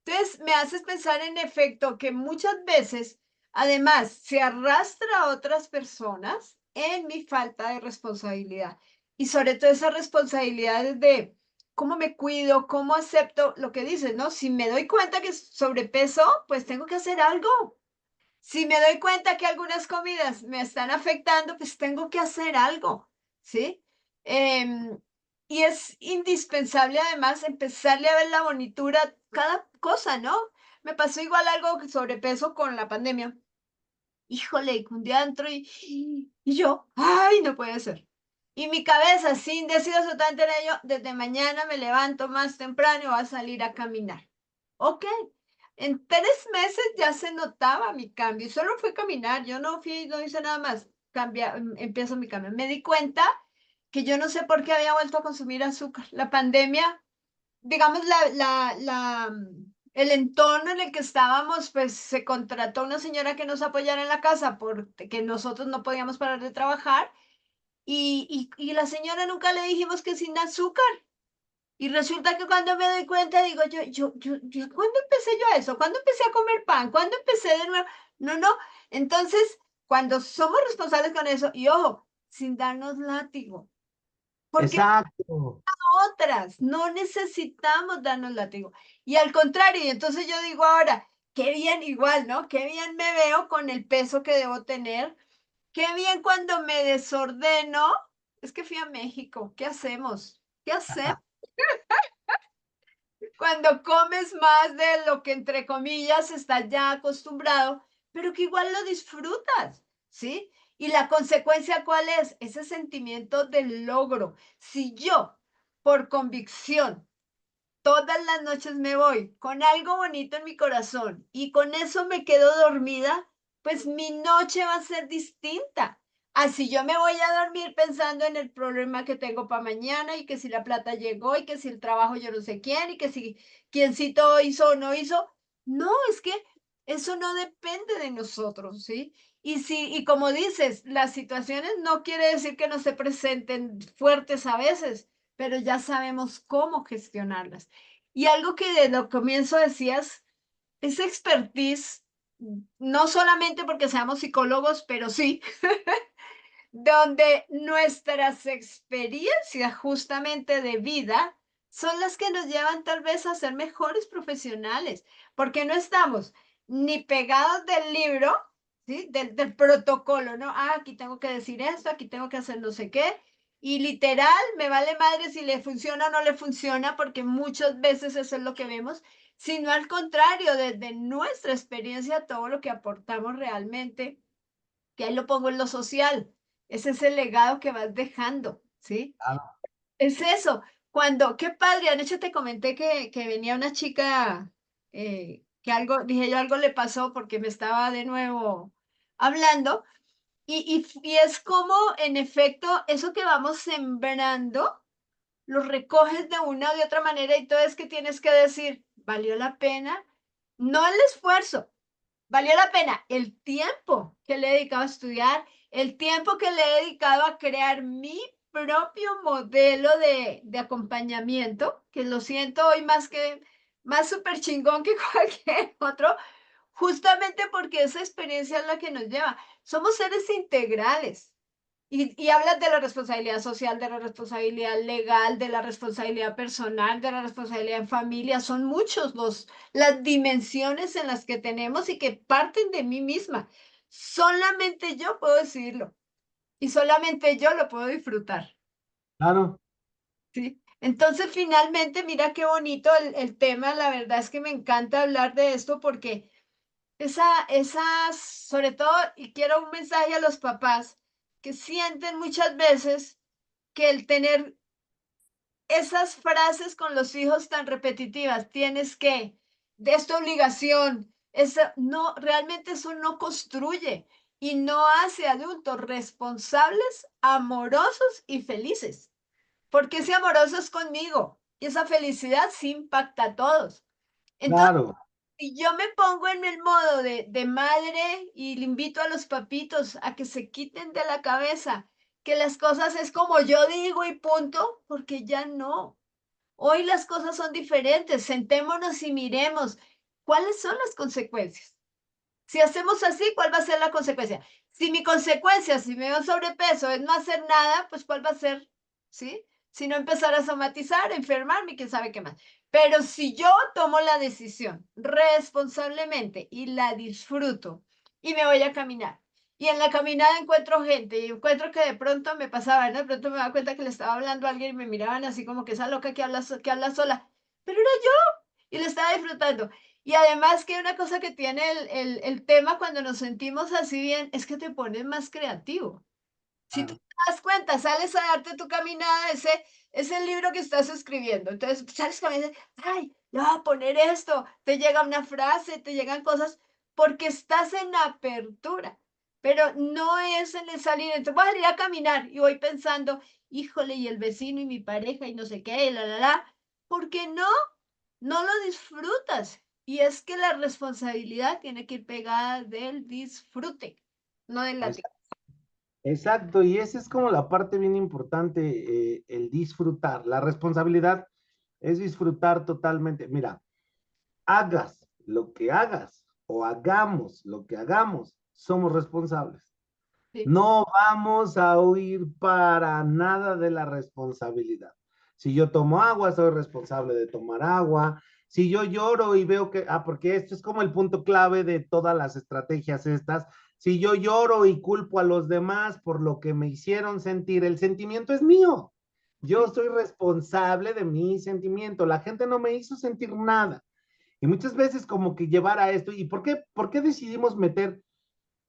Entonces, me haces pensar en efecto que muchas veces, además, se arrastra a otras personas en mi falta de responsabilidad. Y sobre todo esa responsabilidad de cómo me cuido, cómo acepto lo que dices, ¿no? Si me doy cuenta que es sobrepeso, pues tengo que hacer algo. Si me doy cuenta que algunas comidas me están afectando, pues tengo que hacer algo, ¿sí? Em, y es indispensable además empezarle a ver la bonitura a cada cosa, ¿no? Me pasó igual algo que sobrepeso con la pandemia. Híjole, y que un día entro y yo, ay, no puede ser. Y mi cabeza, sin decir absolutamente nada, yo, desde mañana me levanto más temprano y voy a salir a caminar. Ok, en 3 meses ya se notaba mi cambio, y solo fue caminar, yo no fui, no hice nada más, empiezo mi cambio. Me di cuenta que yo no sé por qué había vuelto a consumir azúcar. La pandemia, digamos, el entorno en el que estábamos, pues se contrató una señora que nos apoyara en la casa porque nosotros no podíamos parar de trabajar y la señora nunca le dijimos que sin azúcar. Y resulta que cuando me doy cuenta, digo, ¿cuándo empecé yo a eso? ¿Cuándo empecé a comer pan? ¿Cuándo empecé de nuevo? No, no. Entonces, cuando somos responsables con eso, y ojo, sin darnos látigo, porque Exacto. otras, no necesitamos darnos látigo. Y al contrario, y entonces yo digo ahora, qué bien igual, ¿no? Qué bien me veo con el peso que debo tener. Qué bien cuando me desordeno. Es que fui a México. ¿Qué hacemos? ¿Qué hacemos? Cuando comes más de lo que entre comillas estás ya acostumbrado, pero que igual lo disfrutas. ¿sí? Y la consecuencia, ¿cuál es? Ese sentimiento del logro. Si yo, por convicción, todas las noches me voy con algo bonito en mi corazón y con eso me quedo dormida, pues mi noche va a ser distinta. Así yo me voy a dormir pensando en el problema que tengo para mañana y que si la plata llegó y que si el trabajo yo no sé quién y que si quiencito hizo o no hizo. No, es que eso no depende de nosotros, ¿sí? Y como dices, las situaciones no quiere decir que no se presenten fuertes a veces, pero ya sabemos cómo gestionarlas. Y algo que desde el comienzo decías, es expertise, no solamente porque seamos psicólogos, pero sí, donde nuestras experiencias justamente de vida son las que nos llevan tal vez a ser mejores profesionales, porque no estamos ni pegados del libro, ¿sí? Del protocolo, ¿no? Ah, aquí tengo que decir esto, aquí tengo que hacer no sé qué, y literal, me vale madre si le funciona o no le funciona, porque muchas veces eso es lo que vemos, sino al contrario, desde nuestra experiencia, todo lo que aportamos realmente que ahí lo pongo en lo social. Ese es el legado que vas dejando, ¿sí? Claro. Es eso. Cuando, qué padre, anoche te comenté que venía una chica, que algo, dije yo, algo le pasó porque me estaba de nuevo hablando, y es como, en efecto, eso que vamos sembrando, lo recoges de una o de otra manera, y todo es que tienes que decir, ¿valió la pena? No el esfuerzo, valió la pena el tiempo que le he dedicado a estudiar, el tiempo que le he dedicado a crear mi propio modelo de acompañamiento, que lo siento hoy más súper chingón que cualquier otro, justamente porque esa experiencia es la que nos lleva. Somos seres integrales. Y hablas de la responsabilidad social, de la responsabilidad legal, de la responsabilidad personal, de la responsabilidad en familia. Son muchos las dimensiones en las que tenemos y que parten de mí misma. Solamente yo puedo decirlo y solamente yo lo puedo disfrutar, Claro, ¿sí? Entonces, finalmente, mira qué bonito el tema. La verdad es que me encanta hablar de esto porque sobre todo, y quiero un mensaje a los papás que sienten muchas veces que el tener esas frases con los hijos tan repetitivas, tienes que, de esta obligación, eso, no, realmente eso no construye y no hace adultos responsables, amorosos y felices, porque ese amoroso es conmigo y esa felicidad sí impacta a todos. Entonces, claro. si yo me pongo en el modo de madre y le invito a los papitos a que se quiten de la cabeza que las cosas es como yo digo y punto, porque ya no. Hoy las cosas son diferentes. Sentémonos y miremos cuáles son las consecuencias. Si hacemos así, ¿cuál va a ser la consecuencia? Si mi consecuencia, si me veo sobrepeso, es no hacer nada, pues ¿cuál va a ser? ¿Sí? Si no empezar a somatizar, enfermarme, quién sabe qué más. Pero si yo tomo la decisión responsablemente y la disfruto y me voy a caminar, y en la caminada encuentro gente y encuentro que de pronto me pasaba, ¿no? De pronto me daba cuenta que le estaba hablando a alguien y me miraban así como que esa loca que habla sola, pero era yo y lo estaba disfrutando. Y además que una cosa que tiene el tema cuando nos sentimos así bien es que te pones más creativo. Si tú Claro. te das cuenta, sales a darte tu caminada, ese es el libro que estás escribiendo. Entonces sales caminando, ay, le voy a poner esto, te llega una frase, te llegan cosas, porque estás en apertura. Pero no es en el salir, entonces voy a salir a caminar y voy pensando, híjole, y el vecino y mi pareja y no sé qué, y porque no lo disfrutas. Y es que la responsabilidad tiene que ir pegada del disfrute, no del látigo. Exacto, y esa es como la parte bien importante, el disfrutar. La responsabilidad es disfrutar totalmente. Mira, hagas lo que hagas o hagamos lo que hagamos, somos responsables. Sí, No vamos a huir para nada de la responsabilidad. Si yo tomo agua, soy responsable de tomar agua. Si yo lloro y veo que, porque esto es como el punto clave de todas las estrategias estas. Si yo lloro y culpo a los demás por lo que me hicieron sentir, el sentimiento es mío. Yo sí, soy responsable de mi sentimiento. La gente no me hizo sentir nada. Y muchas veces como que llevar a esto, ¿y por qué decidimos meter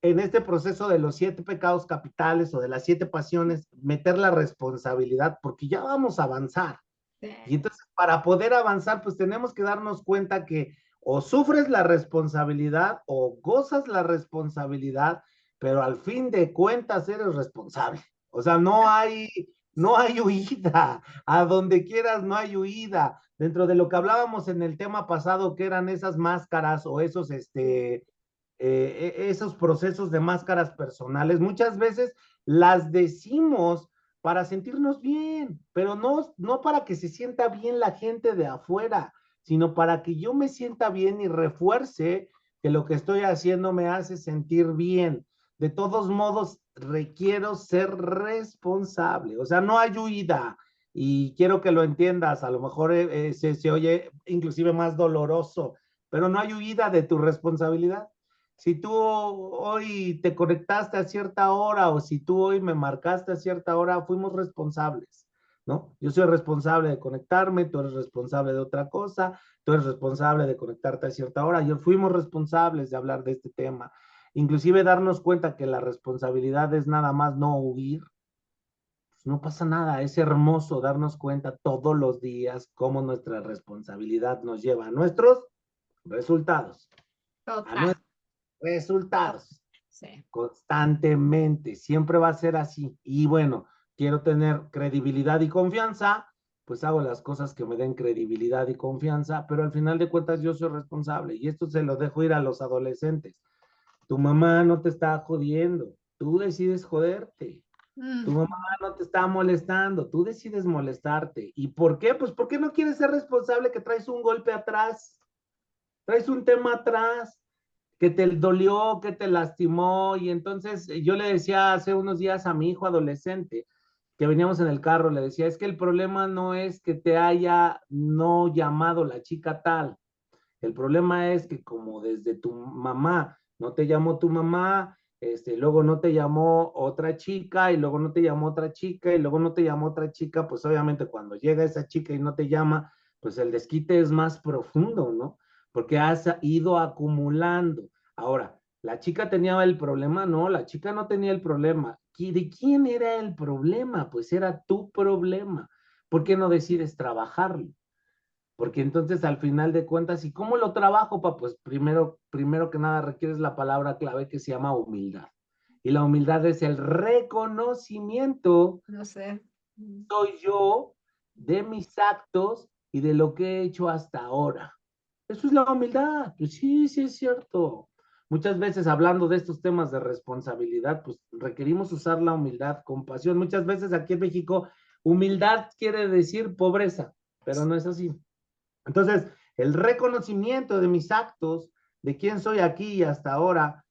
en este proceso de los 7 pecados capitales o de las 7 pasiones, meter la responsabilidad, porque ya vamos a avanzar. Y Sí. entonces, para poder avanzar, pues tenemos que darnos cuenta que o sufres la responsabilidad o gozas la responsabilidad, pero al fin de cuentas eres responsable. O sea, no hay huida. A donde quieras no hay huida. Dentro de lo que hablábamos en el tema pasado, que eran esas máscaras o esos procesos de máscaras personales, muchas veces las decimos para sentirnos bien, pero no para que se sienta bien la gente de afuera, sino para que yo me sienta bien y refuerce que lo que estoy haciendo me hace sentir bien. De todos modos, requiero ser responsable, o sea, no hay huida. Y quiero que lo entiendas, a lo mejor se oye inclusive más doloroso, pero no hay huida de tu responsabilidad. Si tú hoy te conectaste a cierta hora o si tú hoy me marcaste a cierta hora, fuimos responsables, ¿no? Yo soy responsable de conectarme, tú eres responsable de otra cosa, tú eres responsable de conectarte a cierta hora, yo fuimos responsables de hablar de este tema. Inclusive darnos cuenta que la responsabilidad es nada más no huir, pues no pasa nada, es hermoso darnos cuenta todos los días cómo nuestra responsabilidad nos lleva a nuestros resultados, a Total. nuestros resultados Sí. constantemente, siempre va a ser así. Y bueno, quiero tener credibilidad y confianza, pues hago las cosas que me den credibilidad y confianza, pero al final de cuentas yo soy responsable y esto se lo dejo ir a los adolescentes. Tu mamá no te está jodiendo, tú decides joderte. Tu Mm. mamá no te está molestando, tú decides molestarte. ¿Y por qué? Pues porque no quieres ser responsable que traes un golpe atrás, traes un tema atrás que te dolió, que te lastimó. Y entonces yo le decía hace unos días a mi hijo adolescente, que veníamos en el carro, le decía, es que el problema no es que te haya no llamado la chica tal, el problema es que como desde tu mamá no te llamó tu mamá, luego no te llamó otra chica y luego no te llamó otra chica y luego no te llamó otra chica, pues obviamente cuando llega esa chica y no te llama, pues el desquite es más profundo, ¿no? Porque has ido acumulando. Ahora, ¿la chica tenía el problema? No, la chica no tenía el problema. ¿De quién era el problema? Pues era tu problema. ¿Por qué no decides trabajarlo? Porque entonces al final de cuentas, ¿y cómo lo trabajo, pa? Pues primero que nada requieres la palabra clave que se llama humildad. Y la humildad es el reconocimiento, No sé. Mm. soy yo, de mis actos y de lo que he hecho hasta ahora. Eso es la humildad. Pues sí, sí es cierto. Muchas veces hablando de estos temas de responsabilidad, pues requerimos usar la humildad, compasión. Muchas veces aquí en México, humildad quiere decir pobreza, pero no es así. Entonces, el reconocimiento de mis actos, de quién soy aquí y hasta ahora,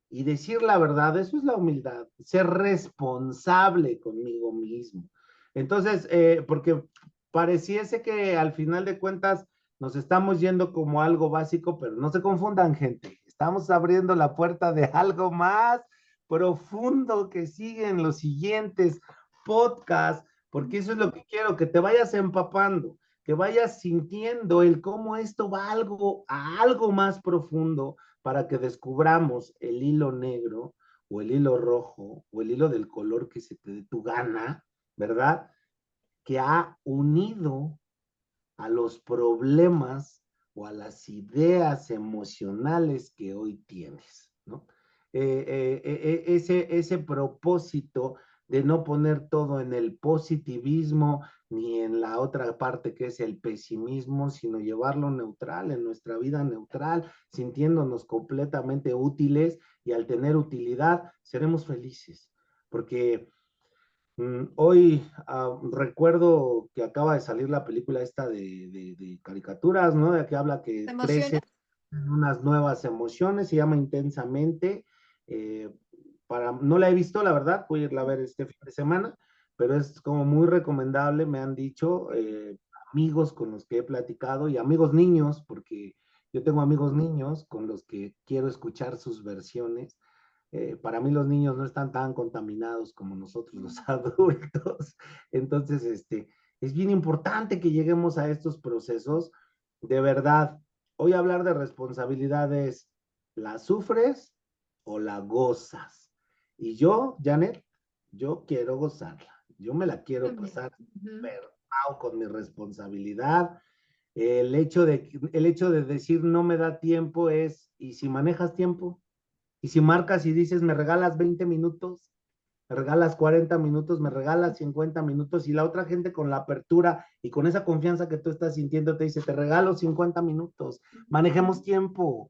y decir la verdad, eso es la humildad, ser responsable conmigo mismo. Entonces, porque pareciese que al final de cuentas nos estamos yendo como algo básico, pero no se confundan, gente. Estamos abriendo la puerta de algo más profundo que sigue en los siguientes podcasts, porque eso es lo que quiero, que te vayas empapando, que vayas sintiendo el cómo esto va a algo más profundo para que descubramos el hilo negro o el hilo rojo o el hilo del color que se te dé tu gana, ¿verdad? Que ha unido a los problemas o a las ideas emocionales que hoy tienes, ¿no? Ese propósito de no poner todo en el positivismo ni en la otra parte que es el pesimismo, sino llevarlo neutral, en nuestra vida neutral, sintiéndonos completamente útiles y al tener utilidad seremos felices, porque hoy recuerdo que acaba de salir la película esta de caricaturas, ¿no? De que habla ¿Te que emociona? crece en unas nuevas emociones, se llama Intensamente. eh, no la he visto, la verdad, voy a irla a ver este fin de semana, pero es como muy recomendable, me han dicho amigos con los que he platicado y amigos niños, porque yo tengo amigos niños con los que quiero escuchar sus versiones. Para mí los niños no están tan contaminados como nosotros los adultos. Entonces, es bien importante que lleguemos a estos procesos. De verdad, hoy hablar de responsabilidades, ¿las sufres o la gozas. Y yo, Janet, yo quiero gozarla. Yo me la quiero También. pasar Ujú. super wow con mi responsabilidad. El hecho de decir no me da tiempo es, ¿y si manejas tiempo? ¿Y si marcas y dices, me regalas 20 minutos? ¿Me regalas 40 minutos? ¿Me regalas 50 minutos? Y la otra gente con la apertura y con esa confianza que tú estás sintiendo te dice, te regalo 50 minutos. Manejemos tiempo.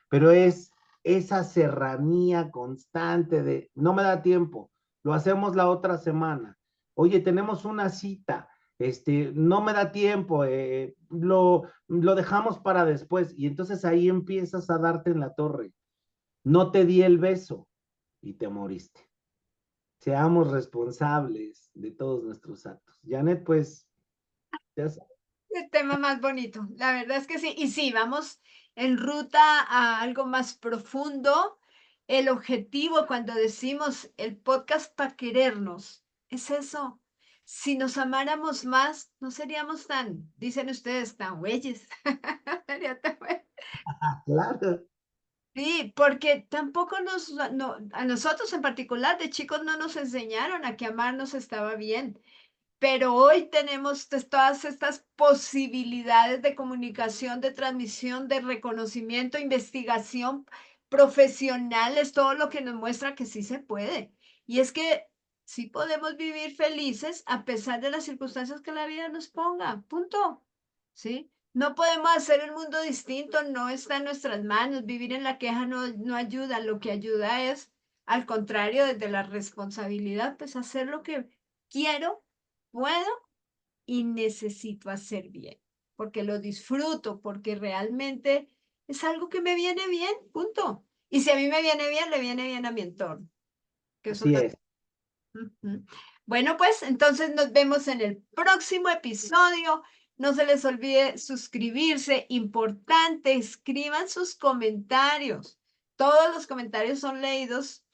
Pero es esa serranía constante de, no me da tiempo, lo hacemos la otra semana. Oye, tenemos una cita, no me da tiempo, lo dejamos para después. Y entonces ahí empiezas a darte en la torre. No te di el beso y te moriste. Seamos responsables de todos nuestros actos. Janet, pues, ya sabes. El tema más bonito, la verdad es que sí. Y sí, vamos en ruta a algo más profundo. El objetivo cuando decimos el podcast para querernos es eso. Si nos amáramos más, no seríamos tan, dicen ustedes, tan güeyes. Sería tan güey. Claro, Sí, porque tampoco a nosotros en particular de chicos no nos enseñaron a que amarnos estaba bien. Pero hoy tenemos todas estas posibilidades de comunicación, de transmisión, de reconocimiento, investigación, profesionales, todo lo que nos muestra que sí se puede. Y es que sí podemos vivir felices a pesar de las circunstancias que la vida nos ponga, punto. ¿Sí? No podemos hacer el mundo distinto, no está en nuestras manos. Vivir en la queja no ayuda, lo que ayuda es, al contrario, desde la responsabilidad, pues hacer lo que quiero, puedo y necesito hacer bien, porque lo disfruto, porque realmente es algo que me viene bien, punto. Y si a mí me viene bien, le viene bien a mi entorno, que eso así no. es. Ujú. Bueno, pues entonces nos vemos en el próximo episodio. No se les olvide suscribirse. Importante, escriban sus comentarios. Todos los comentarios son leídos.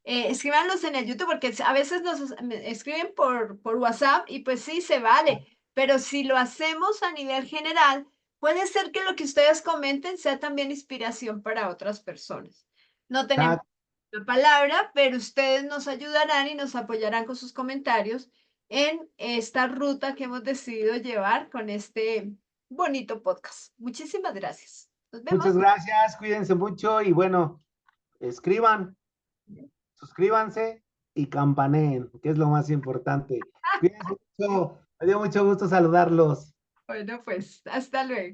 Escríbanlos en el YouTube porque a veces me escriben por WhatsApp y pues sí, se vale. Pero si lo hacemos a nivel general, puede ser que lo que ustedes comenten sea también inspiración para otras personas. No tenemos Exacto. la palabra, pero ustedes nos ayudarán y nos apoyarán con sus comentarios en esta ruta que hemos decidido llevar con este bonito podcast. Muchísimas gracias. Nos vemos. Muchas gracias, cuídense mucho y bueno, escriban, suscríbanse y campaneen, que es lo más importante. Cuídense mucho, me dio mucho gusto saludarlos. Bueno, pues hasta luego.